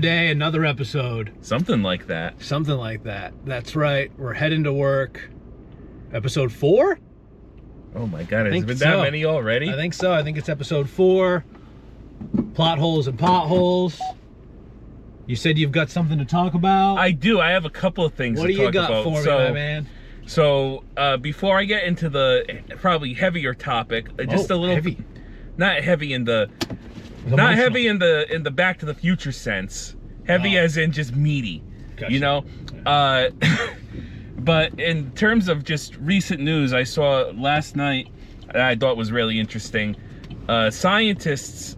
day, another episode. Something like that. Something like that. That's right. We're heading to work. Episode 4? Oh my God, has it been that many already? I think so. I think it's episode 4. Plot holes and potholes. You said you've got something to talk about? I do. I have a couple of things to talk about. What do you got for me, my man? So, before I get into the probably heavier topic, just a little heavy. Not heavy in the not heavy in the Back to the Future sense. Heavy as in just meaty. Gotcha. You know? Yeah. But in terms of just recent news, I saw last night that I thought was really interesting. Scientists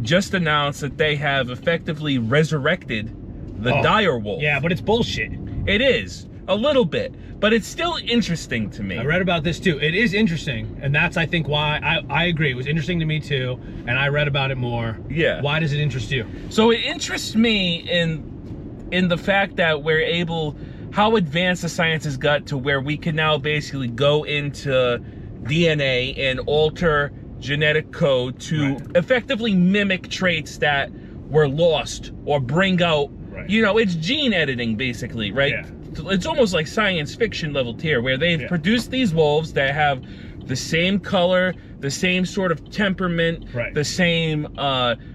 just announced that they have effectively resurrected the dire wolf. Yeah, but it's bullshit. It is, a little bit, but it's still interesting to me. I read about this too. It is interesting, and that's, I think, why I agree. It was interesting to me too, and I read about it more. Yeah. Why does it interest you? So it interests me in the fact that we're able, how advanced the science has got to where we can now basically go into DNA and alter genetic code to effectively mimic traits that were lost or bring out, you know, it's gene editing basically, right? Yeah. It's almost like science fiction level tier where they've produced these wolves that have the same color, the same sort of temperament, the same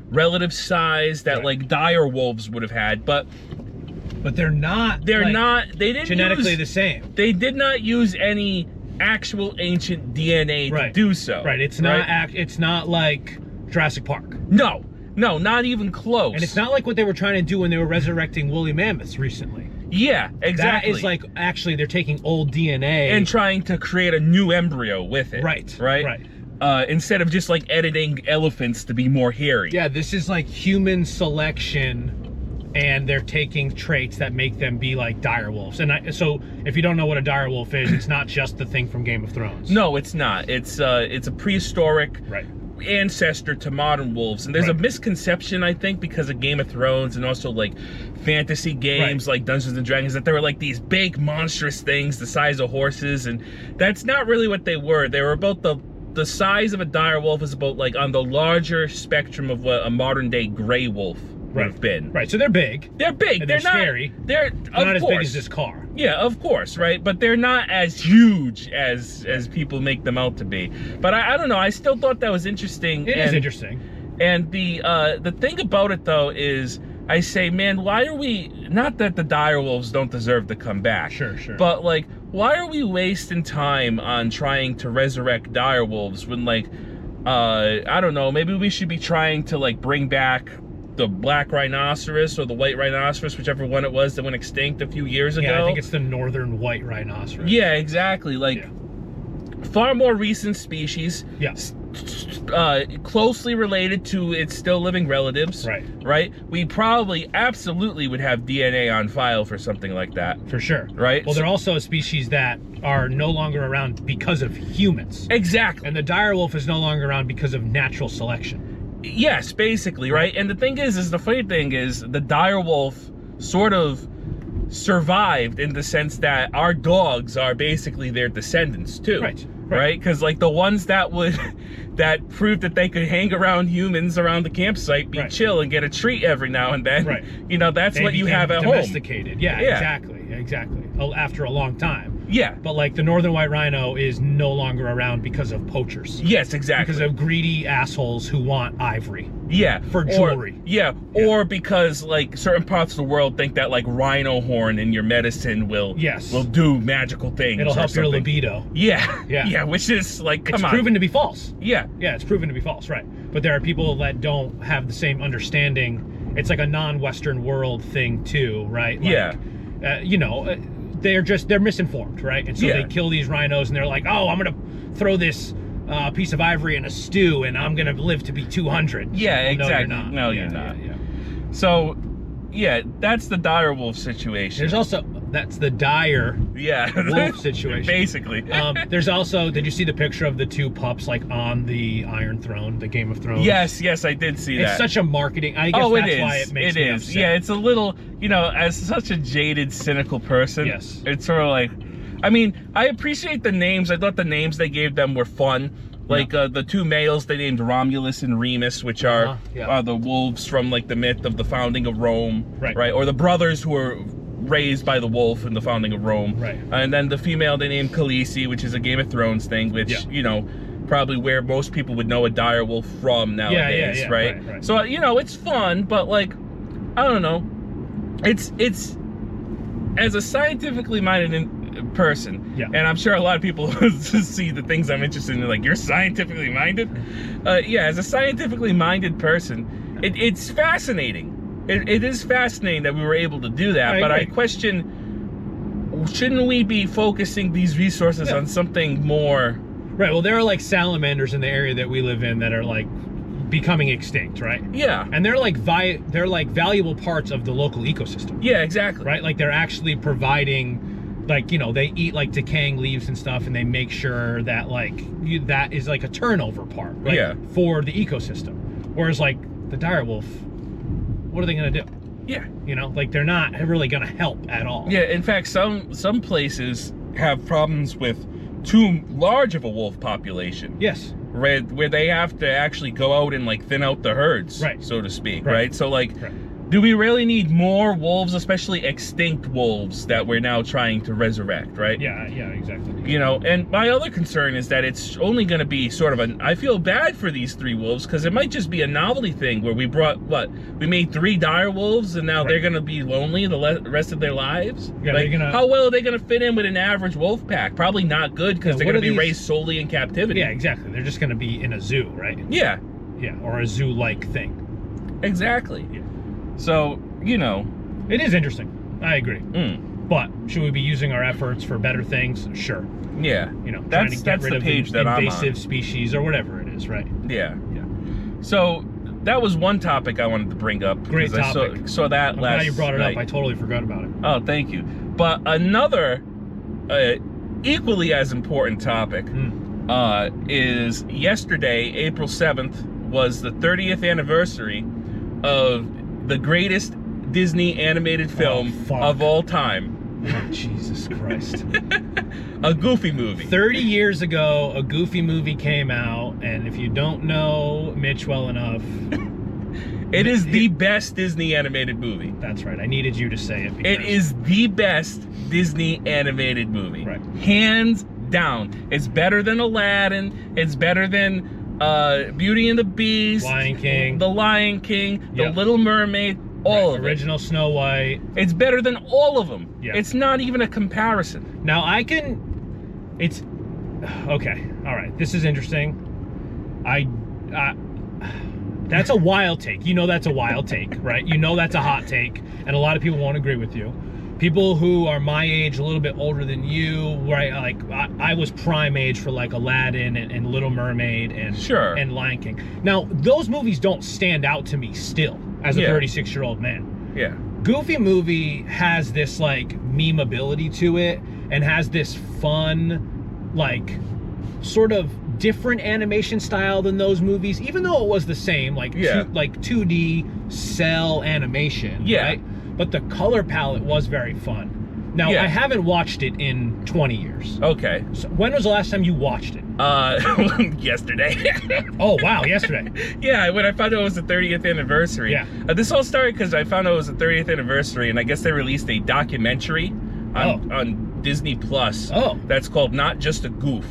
relative size that like dire wolves would have had, but they're not. They're not. They didn't genetically the same. They did not use any actual ancient DNA to do so. Right. It's not. It's not like Jurassic Park. No. No. Not even close. And it's not like what they were trying to do when they were resurrecting woolly mammoths recently. Yeah. Exactly. That is like actually they're taking old DNA and trying to create a new embryo with it. Right. Right. Right. Instead of just like editing elephants to be more hairy. Yeah. This is like human selection. And they're taking traits that make them be like dire wolves. And so, if you don't know what a dire wolf is, it's not just the thing from Game of Thrones. No, it's not. It's a prehistoric ancestor to modern wolves. And there's a misconception, I think, because of Game of Thrones and also like fantasy games like Dungeons and Dragons, that they were like these big monstrous things the size of horses, and that's not really what they were. They were about the size of a dire wolf is about like on the larger spectrum of what a modern day gray wolf would have been. Right, so they're big. They're big. And they're not scary. They're not as big as this car. Yeah, of course, right? But they're not as huge as people make them out to be. But I don't know. I still thought that was interesting. It is interesting. And the thing about it though is, I say, man, why are we? Not that the dire wolves don't deserve to come back. Sure. But like, why are we wasting time on trying to resurrect dire wolves when like, I don't know, maybe we should be trying to like bring back the black rhinoceros or the white rhinoceros, whichever one it was that went extinct a few years ago. Yeah, I think it's the northern white rhinoceros. Yeah, exactly. Like far more recent species. Yes. Closely related to its still living relatives. Right. We probably absolutely would have DNA on file for something like that. For sure. Right. Well, they're also a species that are no longer around because of humans. Exactly. And the dire wolf is no longer around because of natural selection. Yes, basically, right? And the thing is the funny thing is the dire wolf sort of survived in the sense that our dogs are basically their descendants too. Right? Because like the ones that that proved that they could hang around humans around the campsite, be chill and get a treat every now and then. You know, that's what you have at home. Domesticated. Yeah, exactly. After a long time. Yeah. But like the northern white rhino is no longer around because of poachers. Yes, exactly. Because of greedy assholes who want ivory. Yeah. For jewelry. Or because like certain parts of the world think that like rhino horn in your medicine will do magical things. It'll help your libido. Yeah, which is like, come on. It's proven to be false. Yeah, it's proven to be false, right? But there are people that don't have the same understanding. It's like a non-Western world thing too, right? Like, you know, they're misinformed, right? And so they kill these rhinos and they're like, oh, I'm gonna throw this piece of ivory in a stew and I'm gonna live to be 200. Yeah, exactly. No, you're not. So, yeah, that's the dire wolf situation. There's also, that's the dire wolf situation. Basically. There's also, did you see the picture of the two pups like on the Iron Throne, the Game of Thrones? Yes, I did see that. It's such a marketing, I guess that's why it makes me upset. Yeah, it's a little, you know, as such a jaded, cynical person, it's sort of like, I mean, I appreciate the names. I thought the names they gave them were fun. Like the two males they named Romulus and Remus, which are the wolves from like the myth of the founding of Rome, right? Or the brothers who were raised by the wolf in the founding of Rome, right? And then the female they named Khaleesi, which is a Game of Thrones thing, which you know, probably where most people would know a dire wolf from nowadays, right? So you know, it's fun, but like, I don't know, it's as a scientifically minded person, and I'm sure a lot of people see the things I'm interested in, like, you're scientifically minded. As a scientifically minded person, it's fascinating. It is fascinating that we were able to do that, but I question, shouldn't we be focusing these resources on something more? Right. Well, there are like salamanders in the area that we live in that are like becoming extinct, right? Yeah. And they're like valuable parts of the local ecosystem. Yeah, exactly. Right? Like they're actually providing, like, you know, they eat like decaying leaves and stuff, and they make sure that like that is like a turnover part, right? For the ecosystem. Whereas like the direwolf, what are they gonna do? Yeah. You know, like they're not really gonna help at all. Yeah, in fact, some places have problems with too large of a wolf population. Yes. Where they have to actually go out and like thin out the herds, so to speak, right? So like, do we really need more wolves, especially extinct wolves that we're now trying to resurrect, right? Yeah, exactly. You know, and my other concern is that it's only going to be sort of I feel bad for these 3 wolves, because it might just be a novelty thing where we brought, we made 3 dire wolves, and now they're going to be lonely the rest of their lives? Yeah, like, how well are they going to fit in with an average wolf pack? Probably not good, because they're going to be raised solely in captivity. Yeah, exactly. They're just going to be in a zoo, right? Yeah. Yeah, or a zoo-like thing. Exactly. Yeah. So, you know. It is interesting. I agree. But should we be using our efforts for better things? Sure. Yeah. You know, trying to get rid of invasive species or whatever it is, right? Yeah. So that was one topic I wanted to bring up. Great topic. I saw that I'm last glad you brought it night. up. I totally forgot about it. Oh, thank you. But another equally as important topic is yesterday, April 7th, was the 30th anniversary of the greatest Disney animated film of all time. Oh, Jesus Christ. A Goofy movie. 30 years ago, a Goofy movie came out, and if you don't know Mitch well enough... It is the best Disney animated movie. That's right. I needed you to say it. It is the best Disney animated movie. Right. Hands down. It's better than Aladdin. It's better than Beauty and the Beast, Lion King, The Little Mermaid, all of it. Original Snow White. It's better than all of them. Yeah. It's not even a comparison. Now it's okay. All right. This is interesting. That's a wild take. You know that's a wild take, right? You know that's a hot take, and a lot of people won't agree with you. People who are my age, a little bit older than you, right? Like I was prime age for like Aladdin and Little Mermaid and Lion King. Now those movies don't stand out to me still as a 36-year-old man. Yeah. Goofy movie has this like memeability to it, and has this fun, like sort of different animation style than those movies, even though it was the same, like 2D cell animation, right? But the color palette was very fun. Now, I haven't watched it in 20 years. Okay. So when was the last time you watched it? Yesterday. Oh, wow, yesterday. Yeah, when I found out it was the 30th anniversary. Yeah. This all started because I found out it was the 30th anniversary, and I guess they released a documentary on Disney Plus. Oh. That's called Not Just a Goof,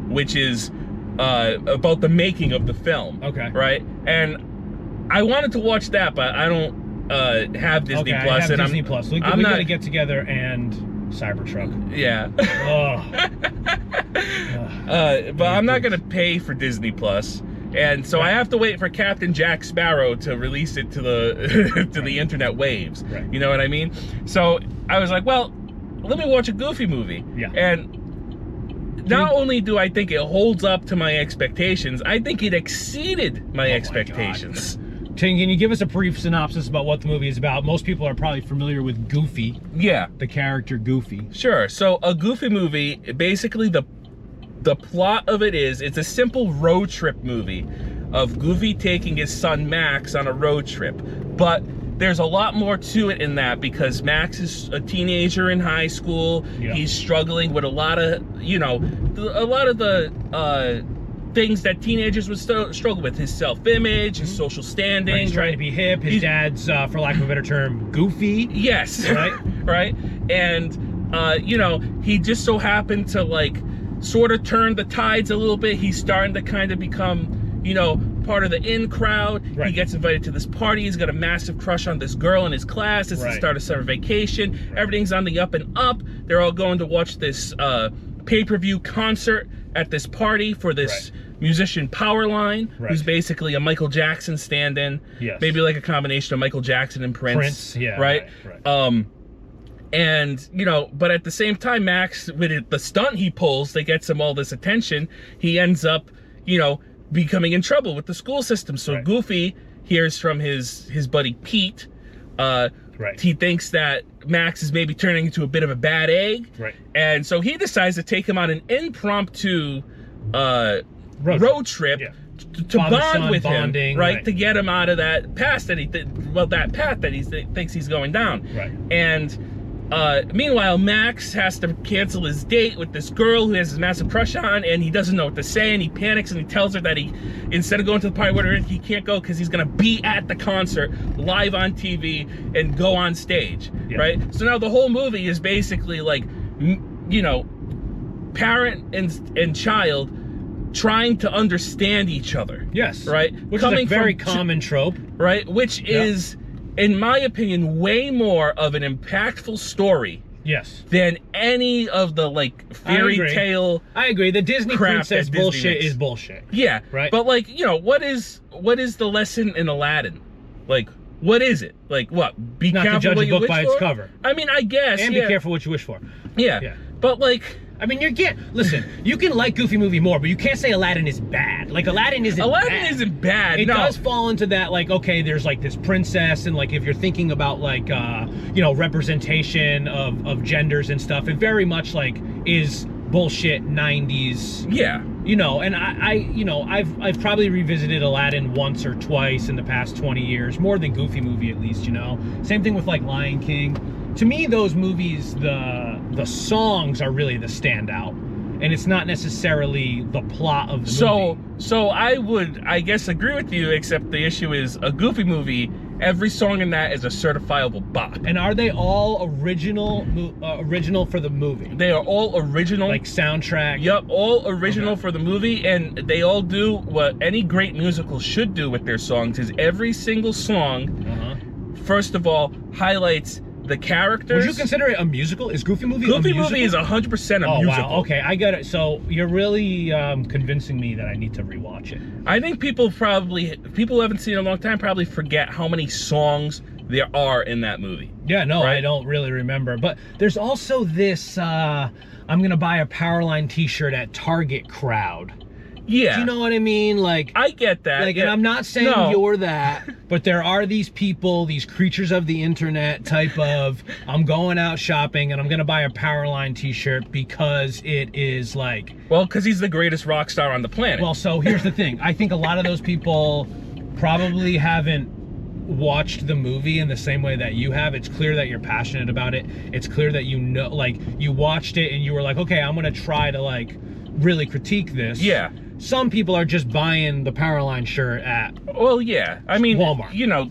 which is about the making of the film. Okay. Right? And I wanted to watch that, but I don't have Disney Plus. I have Disney Plus. We gotta get together and Cybertruck. Yeah. But I'm not gonna pay for Disney Plus, and so I have to wait for Captain Jack Sparrow to release it to the to the internet waves. Right. You know what I mean? So I was like, well, let me watch a Goofy movie. Yeah. And not only do I think it holds up to my expectations, I think it exceeded my expectations. Can you give us a brief synopsis about what the movie is about? Most people are probably familiar with Goofy. Yeah. The character Goofy. Sure. So a Goofy movie, basically the plot of it is, it's a simple road trip movie of Goofy taking his son Max on a road trip. But there's a lot more to it in that, because Max is a teenager in high school. Yeah. He's struggling with a lot of, you know, a lot of the things that teenagers would struggle with: his self-image, his social standing. Right, he's trying to be hip. His dad's, for lack of a better term, goofy. Yes. Right. Right. And you know, he just so happened to like sort of turn the tides a little bit. He's starting to kind of become, you know, part of the in crowd. Right. He gets invited to this party. He's got a massive crush on this girl in his class. It's the start of summer vacation. Everything's on the up and up. They're all going to watch this pay-per-view concert at this party for this musician Powerline, who's basically a Michael Jackson stand-in. Yes. Maybe like a combination of Michael Jackson and Prince. Yeah. Right. And, you know, but at the same time, Max, with the stunt he pulls that gets him all this attention, he ends up, you know, becoming in trouble with the school system. So Goofy hears from his buddy Pete. He thinks that Max is maybe turning into a bit of a bad egg. And so he decides to take him on an impromptu road trip to bond with him, to get him out of that path that he thinks he's going down. And meanwhile, Max has to cancel his date with this girl who has his massive crush on, and he doesn't know what to say, and he panics and he tells her that he, instead of going to the party with her, he can't go because he's gonna be at the concert live on TV and go on stage, right? So now the whole movie is basically like, you know, parent and child trying to understand each other. Yes. Right? Which is a very common trope. Right? Which is, in my opinion, way more of an impactful story. Yes. Than any of the like fairy tale. I agree. The Disney princess bullshit is bullshit. Yeah. Right. But like, you know, what is the lesson in Aladdin? Like, what is it? Like what? Be not careful to judge what a you book wish by for? its cover. I mean, I guess. And be careful what you wish for. Yeah. But like, I mean, listen, you can like Goofy movie more, but you can't say Aladdin is bad. Like, Aladdin isn't bad. It does fall into that, like, okay, there's like this princess, and like if you're thinking about like, you know, representation of genders and stuff, it very much like is bullshit 90s. Yeah. You know, and I've probably revisited Aladdin once or twice in the past 20 years, more than Goofy movie at least, you know. Same thing with like Lion King. To me, those movies, the songs are really the standout, and it's not necessarily the plot of the movie. So I would, I guess, agree with you, except the issue is a Goofy movie, every song in that is a certifiable bop. And are they all original for the movie? They are all original. Like soundtrack? Yep, all original for the movie, and they all do what any great musical should do with their songs, is every single song, first of all, highlights the characters. Would you consider it a musical? Is Goofy movie a musical? Goofy movie is 100% a musical. Wow, okay, I get it. So you're really convincing me that I need to rewatch it. I think people who haven't seen it in a long time probably forget how many songs there are in that movie. Yeah, no, I don't really remember. But there's also this, I'm gonna buy a Powerline t-shirt at Target crowd. Yeah. Do you know what I mean? Like, I get that. Like, and I'm not saying you're that, but there are these people, these creatures of the internet type of, I'm going out shopping and I'm going to buy a Powerline t-shirt because it is like... Well, because he's the greatest rock star on the planet. Well, so here's the thing. I think a lot of those people probably haven't watched the movie in the same way that you have. It's clear that you're passionate about it. It's clear that you know, like, you watched it and you were like, okay, I'm going to try to, like, really critique this. Yeah. Some people are just buying the Powerline shirt at I mean, Walmart. You know,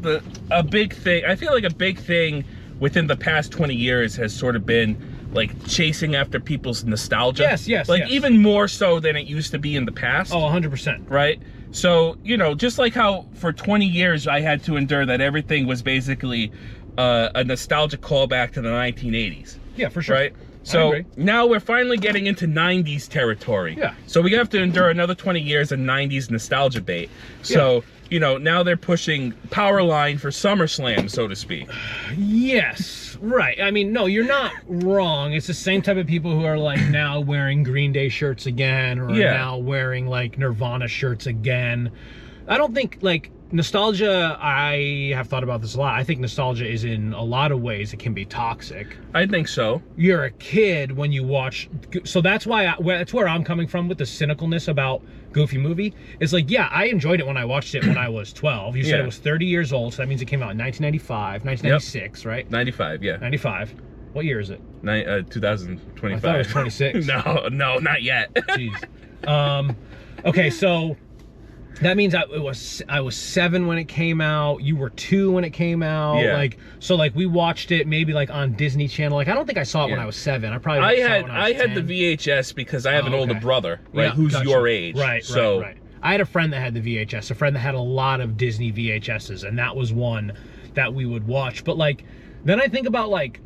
a big thing, I feel like a big thing within the past 20 years has sort of been like chasing after people's nostalgia. Yes. Like even more so than it used to be in the past. Oh, 100%. Right? So, you know, just like how for 20 years I had to endure that everything was basically a nostalgic callback to the 1980s. Yeah, for sure. Right? So now we're finally getting into 90s territory. Yeah. So we have to endure another 20 years of 90s nostalgia bait. So, you know, now they're pushing Powerline for SummerSlam, so to speak. Yes, right. I mean, no, you're not wrong. It's the same type of people who are like now wearing Green Day shirts again, or now wearing like Nirvana shirts again. I don't think like nostalgia, I have thought about this a lot. I think nostalgia is in a lot of ways, it can be toxic. I think so. You're a kid when you watch, so that's why, that's where I'm coming from with the cynicalness about Goofy movie. It's like, yeah, I enjoyed it when I watched it when I was 12. You said it was 30 years old, so that means it came out in 1995, 1996, right? 95, yeah. 95. What year is it? 2025. I thought it was 26. No, not yet. Jeez. Okay, so that means I was 7 when it came out. You were 2 when it came out. Yeah. Like, so like we watched it maybe like on Disney Channel. Like I don't think I saw it when I was 7. I probably saw it when I was 10. had the VHS because I have an older brother, right? Yeah, who's gotcha. your age. Right. I had a friend that had the VHS, a friend that had a lot of Disney VHSs, and that was one that we would watch. But like, then I think about like,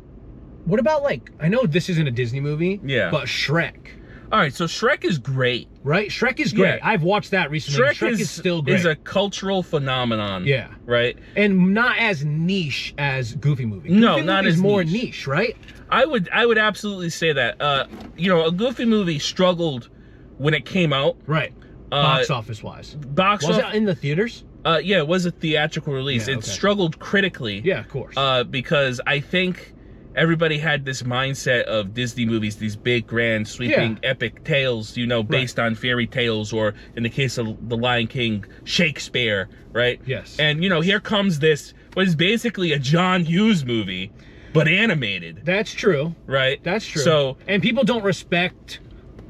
what about like, I know this isn't a Disney movie, but Shrek. All right, so Shrek is great. Right? Shrek is great. Yeah. I've watched that recently. Shrek is still great. Is a cultural phenomenon. Yeah. Right? And not as niche as Goofy movie. No, Goofy not movie is as more niche. niche, right? I would absolutely say that. You know, a Goofy movie struggled when it came out. Right. Box office wise. Was it in the theaters? Yeah, it was a theatrical release. Yeah, it struggled critically. Yeah, of course. Because I think everybody had this mindset of Disney movies, these big, grand, sweeping, epic tales, you know, based on fairy tales, or in the case of The Lion King, Shakespeare, right? Yes. And, you know, here comes this, what is basically a John Hughes movie, but animated. That's true. Right? That's true. So, and people don't respect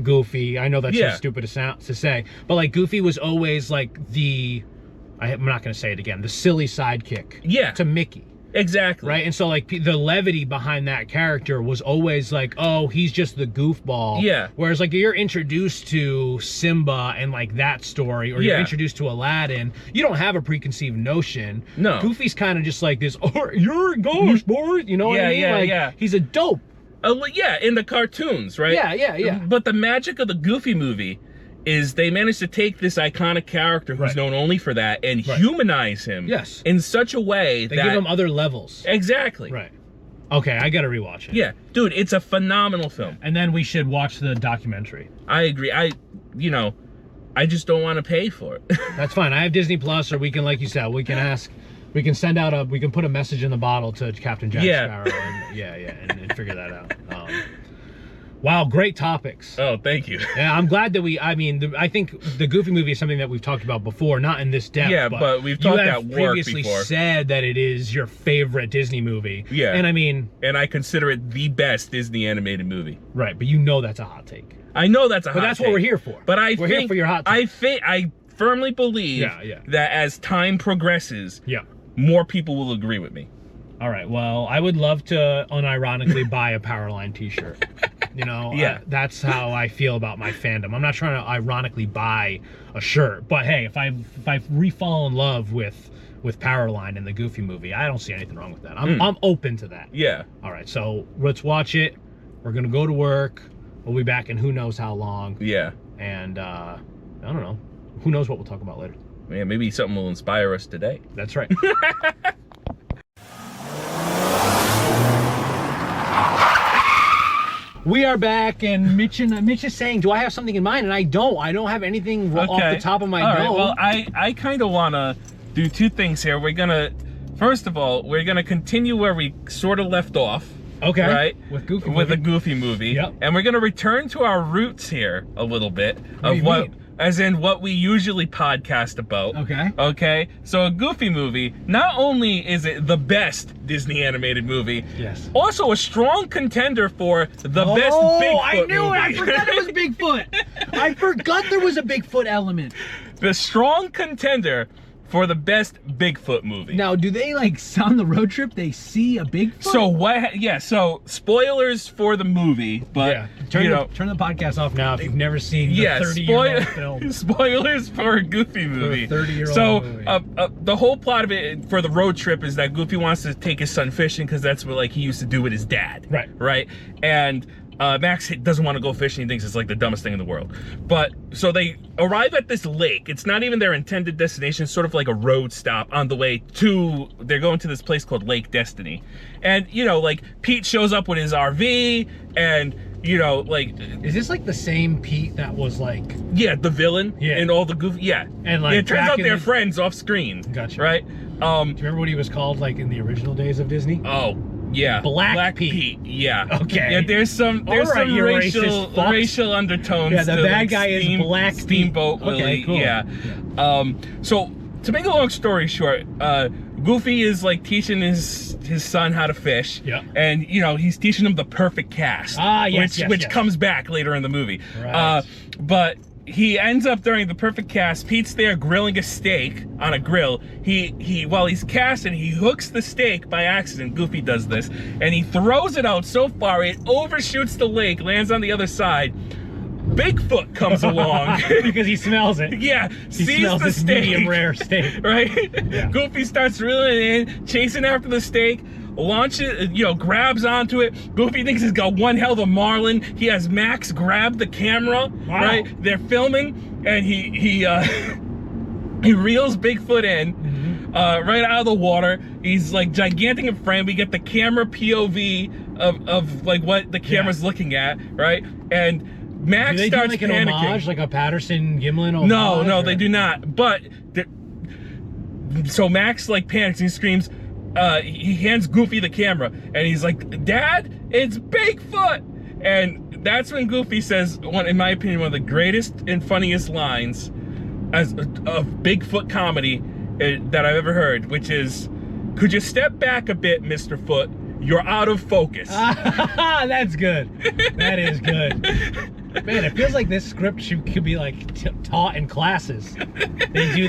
Goofy. I know that's so stupid to say, but like Goofy was always like I'm not going to say it again, the silly sidekick to Mickey. Exactly. Right? And so like the levity behind that character was always like, oh, he's just the goofball. Yeah. Whereas like you're introduced to Simba and like that story, or you're introduced to Aladdin, you don't have a preconceived notion. No. Goofy's kind of just like this, oh, you're a ghost, boy. You know what I mean? Like, he's a dope. Yeah, in the cartoons, right? Yeah. But the magic of the Goofy movie is they managed to take this iconic character who's known only for that and humanize him in such a way they that give him other levels. Exactly. Right. Okay, I gotta rewatch it. Yeah, dude, it's a phenomenal film. And then we should watch the documentary. I agree. I just don't want to pay for it. That's fine. I have Disney Plus, or we can, like you said, we can send out we can put a message in the bottle to Captain Jack Sparrow and, and figure that out. Wow, great topics. Oh, thank you. Yeah, I'm glad that I think the Goofy movie is something that we've talked about before, not in this depth. Yeah, but we've talked at work previously before. Said that it is your favorite Disney movie. Yeah. And I mean... And I consider it the best Disney animated movie. Right, but you know that's a hot take. I know that's a hot take. But that's what we're here for. But we're here for your hot take. I firmly believe that as time progresses, more people will agree with me. All right, well, I would love to unironically buy a Powerline t-shirt. You know, that's how I feel about my fandom. I'm not trying to ironically buy a shirt, but hey, if I re-fall in love with Powerline and the Goofy movie, I don't see anything wrong with that. I'm open to that. Yeah. All right, so let's watch it. We're gonna go to work. We'll be back in who knows how long. Yeah. And I don't know. Who knows what we'll talk about later. Yeah, maybe something will inspire us today. That's right. We are back, and Mitch is saying, do I have something in mind? And I don't have anything off the top of my dome. All right, well, I kind of want to do two things here. First of all, we're going to continue where we sort of left off. Okay. Right? With a Goofy movie. Yep. And we're going to return to our roots here a little bit. As in what we usually podcast about. Okay. Okay? So a Goofy movie, not only is it the best Disney animated movie, also a strong contender for the best Bigfoot movie. I knew it! I forgot it was Bigfoot! I forgot there was a Bigfoot element. The strong contender for the best Bigfoot movie. Now, do they, like, on the road trip, they see a Bigfoot? So so spoilers for the movie, but turn the podcast off now if you've never seen the 30-year-old film. Spoilers for a Goofy movie. For a 30-year-old movie. The whole plot of it for the road trip is that Goofy wants to take his son fishing because that's what he used to do with his dad. Right? And Max doesn't want to go fishing. He thinks it's like the dumbest thing in the world. But so they arrive at this lake. It's not even their intended destination. It's sort of like a road stop on the way to, they're going to this place called Lake Destiny. And, Pete shows up with his RV and, is this like the same Pete that was like... Yeah, the villain in all the Goofy... Yeah. And it turns out they're friends off screen. Gotcha. Right? Do you remember what he was called in the original days of Disney? Oh, yeah. Black Pete. Yeah. Okay. Yeah, there's some racial undertones. Yeah, the bad guy is Black Steamboat Pete. Willie. Okay, cool. Yeah. So to make a long story short, Goofy is teaching his son how to fish. Yeah. And he's teaching him the perfect cast. Yes, which comes back later in the movie. Right. But he ends up during the perfect cast. Pete's there grilling a steak on a grill. He while he's casting, he hooks the steak by accident. Goofy does this, and he throws it out so far it overshoots the lake, lands on the other side. Bigfoot comes along because he smells it. Yeah, he sees smells the this steak, medium rare steak. right? Yeah. Goofy starts reeling in, chasing after the steak. Launches, grabs onto it. Goofy thinks he's got one hell of a marlin. He has Max grab the camera, wow. right? They're filming, and he he reels Bigfoot in, right out of the water. He's like gigantic in frame. We get the camera POV of like what the camera's looking at, right? And Max do they starts do like an panicking. homage, like a Patterson Gimlin homage? No, they do not. But so Max like panics and he screams. He hands Goofy the camera and he's like, "Dad, it's Bigfoot!" And that's when Goofy says, in my opinion, one of the greatest and funniest lines of Bigfoot comedy that I've ever heard, which is, "Could you step back a bit, Mr. Foot? You're out of focus." That's good. That is good. Man, it feels like this script could be like taught in classes. They do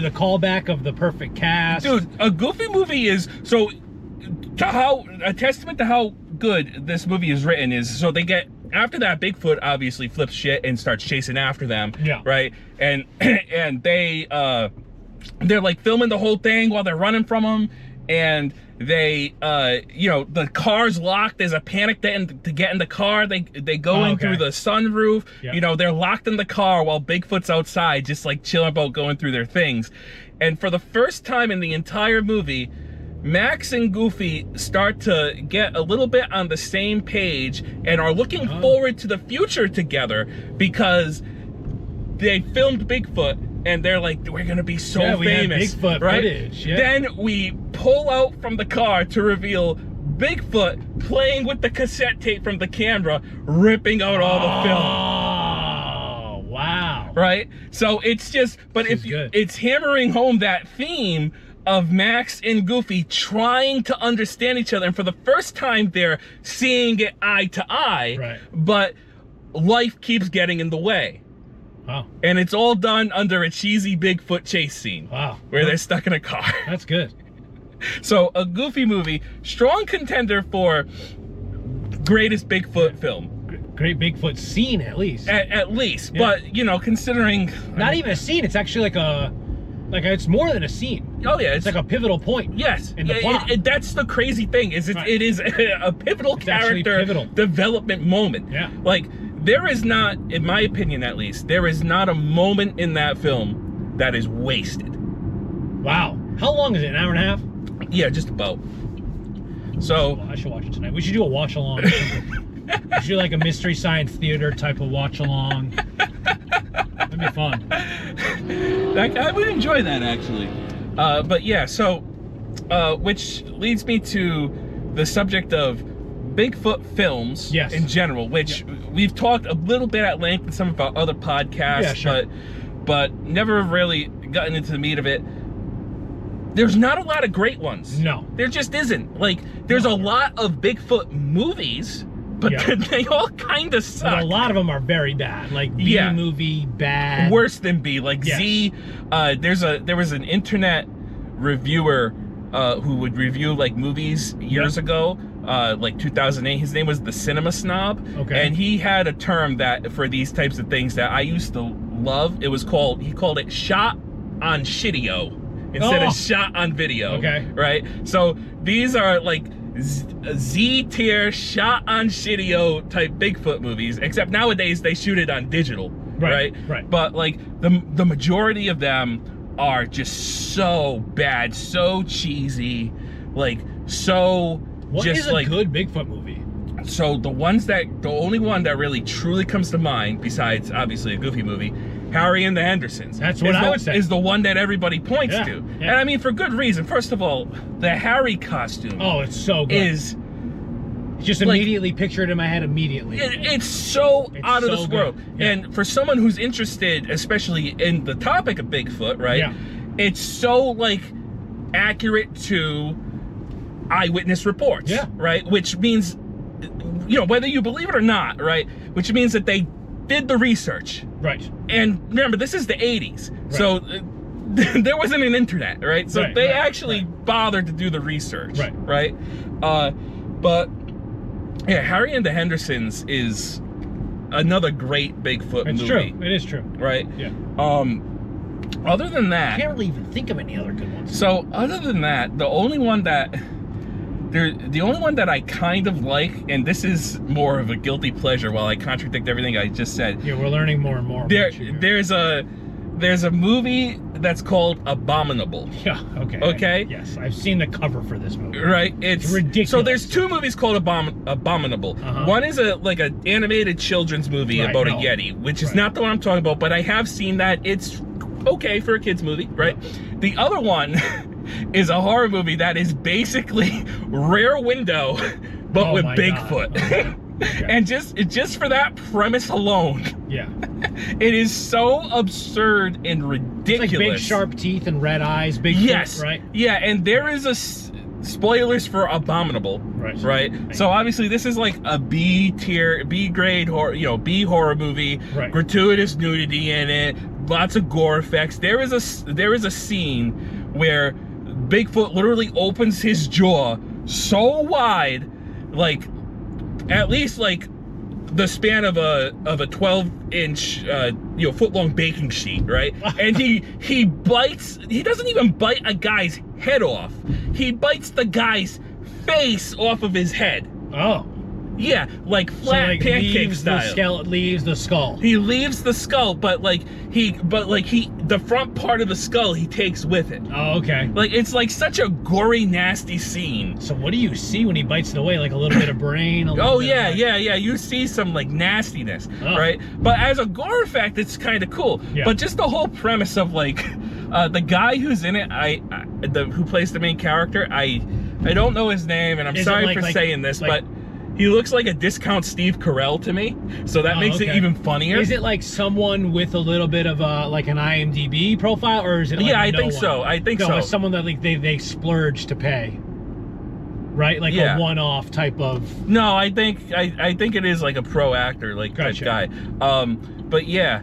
the callback of the perfect cast. Dude, a Goofy movie is a testament to how good this movie is written is. So they get after that, Bigfoot obviously flips shit and starts chasing after them. Yeah. Right. And they're like filming the whole thing while they're running from them. And they, the car's locked. There's a panic to get in the car. They go in through the sunroof. Yeah. They're locked in the car while Bigfoot's outside, just like chilling about going through their things. And for the first time in the entire movie, Max and Goofy start to get a little bit on the same page and are looking forward to the future together because they filmed Bigfoot. And they're like, we're gonna be so famous, Bigfoot right? Footage, yeah. Then we pull out from the car to reveal Bigfoot playing with the cassette tape from the camera, ripping out all the film. Oh, wow! Right? So it's just, but it's hammering home that theme of Max and Goofy trying to understand each other, and for the first time, they're seeing it eye to eye. Right. But life keeps getting in the way. Wow. And it's all done under a cheesy Bigfoot chase scene. Wow. Where they're stuck in a car. That's good. So, a Goofy movie, strong contender for greatest Bigfoot film. Great Bigfoot scene, at least. At least. Yeah. But, considering... Not even a scene. It's actually it's more than a scene. Oh, yeah. It's like a pivotal point. Yes. In the plot. That's the crazy thing, is it is a pivotal character development moment. Yeah. Like... There is not, in my opinion at least, there is not a moment in that film that is wasted. Wow. How long is it? An hour and a half? Yeah, just about. So I should watch it tonight. We should do a watch along. We should do like a mystery science theater type of watch along. That'd be fun. I would enjoy that actually. But yeah, so which leads me to the subject of Bigfoot films in general, which we've talked a little bit at length in some of our other podcasts, but never really gotten into the meat of it. There's not a lot of great ones. No. There just isn't. Like, there's a lot of Bigfoot movies, but they all kind of suck. But a lot of them are very bad. Like B-movie, bad. Worse than B. Like Z. There was an internet reviewer who would review like movies years ago. Like 2008, his name was the Cinema Snob, and he had a term that for these types of things that I used to love. He called it shot on shitio instead of shot on video. Right? So these are like Z tier shot on shitio type Bigfoot movies, except nowadays they shoot it on digital. Right. But like the majority of them are just so bad, so cheesy, like so. What is a good Bigfoot movie? So the only one that really truly comes to mind, besides obviously a Goofy movie, Harry and the Hendersons. That's what I would say. Is the one that everybody points to. Yeah. And I mean, for good reason. First of all, the Harry costume. Oh, it's so good. Just immediately picture it in my head immediately. It's so out of this world. Yeah. And for someone who's interested, especially in the topic of Bigfoot, right? Yeah. It's so accurate to eyewitness reports, right? Which means, whether you believe it or not, right? Which means that they did the research. Right. And remember, this is the 80s. Right. So there wasn't an internet, right? So they actually bothered to do the research. Right. But yeah, Harry and the Hendersons is another great Bigfoot movie. It's true. It is true. Right? Yeah. Other than that, I can't really even think of any other good ones. So other than that, the only one that I kind of like, and this is more of a guilty pleasure while I contradict everything I just said. Yeah, we're learning more and more. There's a movie that's called Abominable. Yeah, okay. Okay? Yes, I've seen the cover for this movie. Right? It's ridiculous. So there's two movies called Abominable. One is like an animated children's movie about a Yeti, which is not the one I'm talking about, but I have seen that. It's okay for a kid's movie, right? The other one is a horror movie that is basically Rear Window, but with Bigfoot. Okay. And just for that premise alone, it is so absurd and ridiculous. It's like big sharp teeth and red eyes, Bigfoot, right? Yeah, and there is spoilers for Abominable, right? So obviously this is like a B grade horror, B horror movie, gratuitous nudity in it, lots of gore effects. There is a scene where Bigfoot literally opens his jaw so wide, like at least like the span of a 12-inch foot-long baking sheet, right? And he bites. He doesn't even bite a guy's head off. He bites the guy's face off of his head. Oh. Yeah, like flat pancake style. Leaves the skull. He leaves the skull, but the front part of the skull he takes with it. Oh, okay. Like it's like such a gory, nasty scene. So what do you see when he bites it away? Like a little bit of brain? Yeah. You see some like nastiness, right? But as a gore effect, it's kind of cool. Yeah. But just the whole premise of like the guy who's in it, who plays the main character, I don't know his name, and I'm sorry for saying this, but he looks like a discount Steve Carell to me, so that makes it even funnier. Is it like someone with a little bit of like an IMDb profile, or is it? Like I think so. I think so. It's someone that like they splurge to pay, right? Like a one-off type of. No, I think it is like a pro actor, like type guy. But yeah,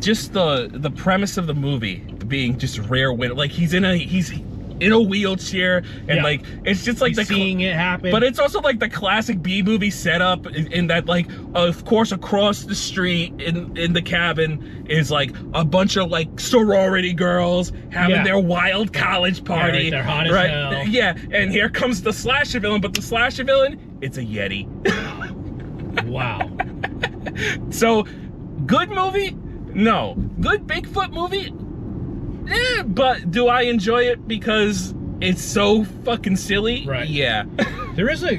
just the premise of the movie being just Rare Window, like he's in a wheelchair, and like it's just like seeing it happen. But it's also like the classic B movie setup in that, like, of course, across the street in the cabin is like a bunch of like sorority girls having their wild college party. Yeah, they're hot as hell. Yeah, and here comes the slasher villain, but the slasher villain, it's a Yeti. Wow. So, good movie? No. Good Bigfoot movie? But do I enjoy it because it's so fucking silly? Right. Yeah. There's a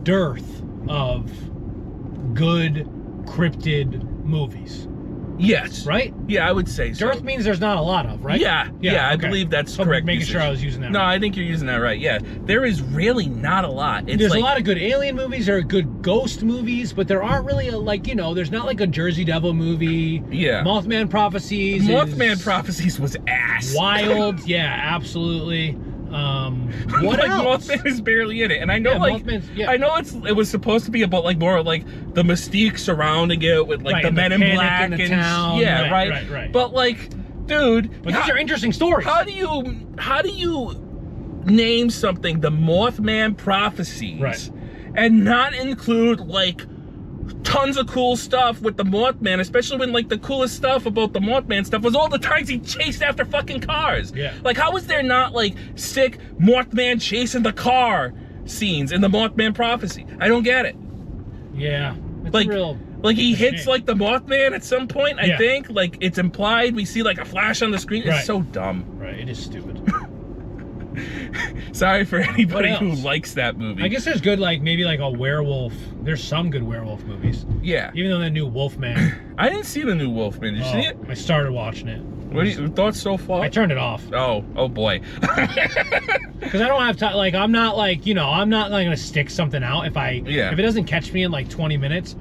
dearth of good cryptid movies. Yes. Right? Yeah, I would say so. Dearth means there's not a lot of, right? Yeah, I believe that's correct. Making sure I was using that. No, I think you're using that right. Yeah, there is really not a lot. There's a lot of good alien movies. There are good ghost movies, but there aren't really there's not like a Jersey Devil movie. Yeah. Mothman Prophecies. Prophecies was ass. Wild. Yeah, absolutely. What like else? Mothman is barely in it, and I know I know it was supposed to be about like more like the mystique surrounding it with like the Men in Black in the and town. Right. But like, dude, but these are interesting stories. How do you name something the Mothman Prophecies and not include like tons of cool stuff with the Mothman, especially when like the coolest stuff about the Mothman stuff was all the times he chased after fucking cars. Yeah. Like, how was there not like sick Mothman chasing the car scenes in the Mothman Prophecy? I don't get it. Yeah. It's like he hits like the Mothman at some point, I think. Like it's implied, we see like a flash on the screen. It's so dumb. Right, it is stupid. Sorry for anybody who likes that movie. I guess there's good, like, maybe like a werewolf. There's some good werewolf movies. Yeah. Even though the new Wolfman. I didn't see the new Wolfman. Did you see it? I started watching it. What are your thoughts so far? I turned it off. Oh boy. Because I don't have time. Like, I'm not like, I'm not like going to stick something out if it doesn't catch me in like 20 minutes.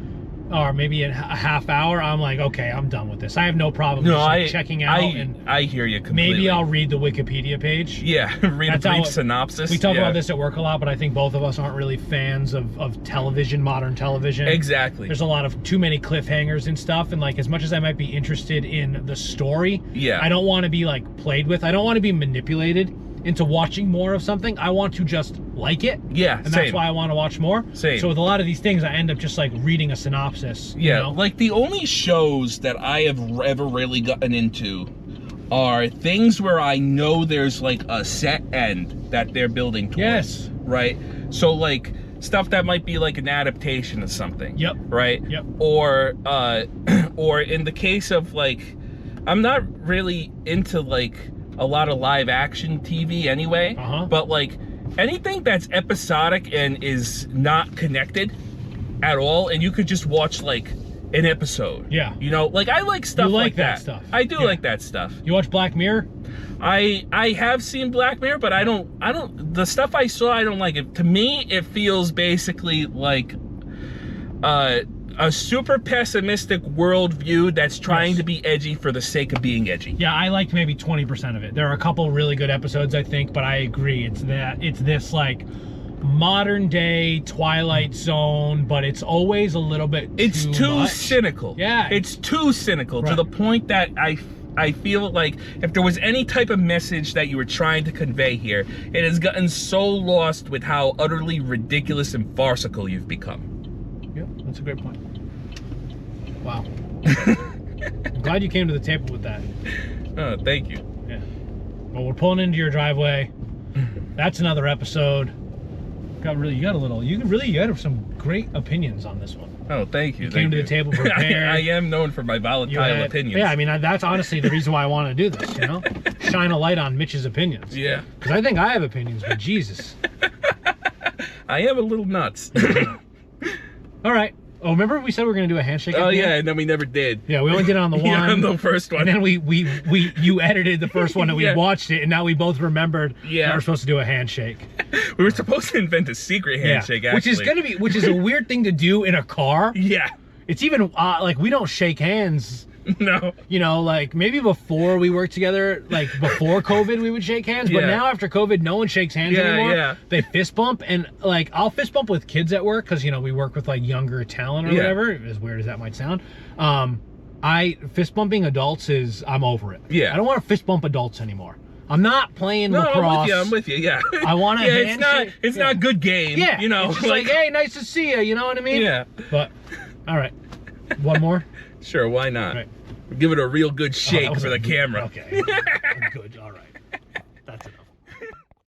or maybe a half hour, I'm like, okay, I'm done with this. I have no problem checking out. I hear you completely. Maybe I'll read the Wikipedia page. Yeah, read a brief synopsis. We talk about this at work a lot, but I think both of us aren't really fans of television, modern television. Exactly. There's a lot of too many cliffhangers and stuff, and like as much as I might be interested in the story, I don't want to be like played with. I don't want to be manipulated into watching more of something. I want to just like it. Yeah, and that's why I want to watch more. Same. So with a lot of these things, I end up just like reading a synopsis. Yeah, you know? like the only shows that I have ever really gotten into are things where I know there's like a set end that they're building towards. Yes. Right? So like stuff that might be like an adaptation of something. Yep. Right? Yep. Or or in the case of like, I'm not really into like a lot of live action TV anyway, but like anything that's episodic and is not connected at all, and you could just watch like an episode. Yeah. You know, like I like stuff like that. Stuff. I do like that stuff. You watch Black Mirror? I have seen Black Mirror, but I don't the stuff I saw, I don't like it. To me, it feels basically like a super pessimistic worldview that's trying to be edgy for the sake of being edgy. Yeah, I liked maybe 20% of it. There are a couple really good episodes, I think, but I agree. It's this like modern day Twilight Zone, but it's always a little bit too cynical. Yeah. It's too cynical to the point that I feel like if there was any type of message that you were trying to convey here, it has gotten so lost with how utterly ridiculous and farcical you've become. Yeah, that's a great point. Wow. I'm glad you came to the table with that. Oh, thank you. Yeah. Well, we're pulling into your driveway. That's another episode. You had some great opinions on this one. Oh, thank you. You came to the table prepared. I am known for my volatile opinions. Yeah, I mean, that's honestly the reason why I want to do this, you know? Shine a light on Mitch's opinions. Yeah. Because I think I have opinions, but Jesus. I am a little nuts. All right. Oh, remember we said we were going to do a handshake? Oh, yeah, and then we never did. Yeah, we only did it on the one. Yeah, on the first one. And then you edited the first one and we watched it, and now we both remembered that we're supposed to do a handshake. We were supposed to invent a secret handshake, actually. Which is a weird thing to do in a car. Yeah. It's even, like, we don't shake hands. No. You know, like, maybe before we worked together, like, before COVID, we would shake hands. But now, after COVID, no one shakes hands anymore. Yeah. They fist bump. And, like, I'll fist bump with kids at work because, you know, we work with, like, younger talent or whatever, as weird as that might sound. Fist bumping adults I'm over it. Yeah. I don't want to fist bump adults anymore. I'm not playing lacrosse. I'm with you, yeah. I want to handshake. It's not a good game. Yeah. You know, it's just like, hey, nice to see you. You know what I mean? Yeah. But, all right. One more? Sure, why not? Right. Give it a real good shake for the camera. Okay. Good, all right.